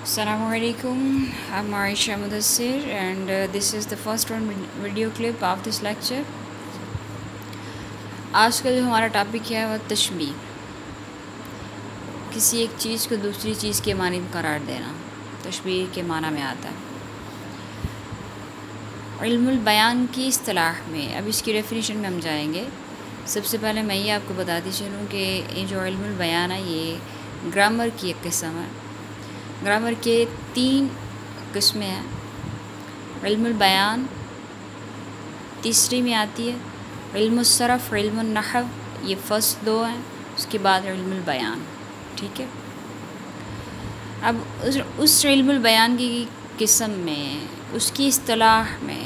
Assalamu alaikum. I'm Aisha Mudassir and this is the first one video clip of this lecture. آج کا جو ہمارا topic ہے وہ تشبیہ، کسی ایک چیز کو دوسری چیز کے مانند قرار دینا، تشبیہ کے معنی میں آتا ہے۔ علم البیان کی اصطلاح میں اب اس کی ڈیفینیشن میں ہم جائیں گے۔ سب سے پہلے میں یہ آپ کو بتاتی چلوں کہ یہ جو علم البیان ہے یہ گرامر کی ایک قسم ہے۔ گرامر کے 3 قسمیں ہیں۔ علم البیان تیسری میں آتی ہے، علم الصرف، علم النحو، یہ فرسٹ 2 ہیں، اس کے بعد علم البیان، ٹھیک ہے۔ اب اس علم البیان کی قسم میں، اس کی اصطلاح میں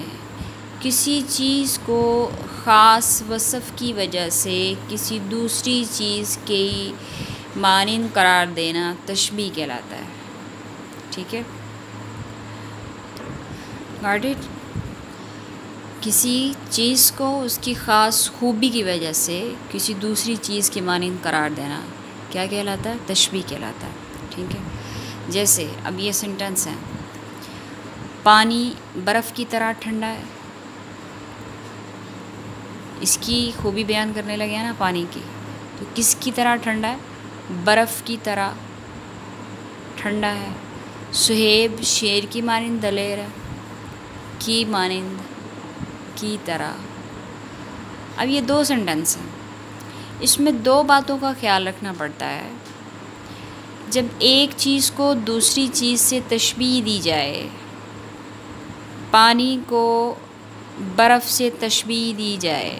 کسی چیز کو خاص وصف کی وجہ سے کسی دوسری چیز کے مانند قرار دینا تشبیہ کہلاتا ہے، ٹھیک ہے۔ Got it? کسی چیز کو اس کی خاص خوبی کی وجہ سے کسی دوسری چیز کے مانند قرار دینا کیا کہلاتا ہے؟ تشبیہ کہلاتا ہے، ٹھیک ہے۔ جیسے اب یہ سینٹنس ہے، پانی برف کی طرح ٹھنڈا ہے۔ اس کی خوبی بیان کرنے لگے ہیں نا پانی کی، تو کس کی طرح ٹھنڈا ہے؟ برف کی طرح ٹھنڈا ہے۔ صہیب شیر کی مانند دلیر ہے، کی مانند، کی طرح۔ اب یہ 2 سینٹنس ہیں، اس میں 2 باتوں کا خیال رکھنا پڑتا ہے۔ جب ایک چیز کو دوسری چیز سے تشبیہ دی جائے، پانی کو برف سے تشبیہ دی جائے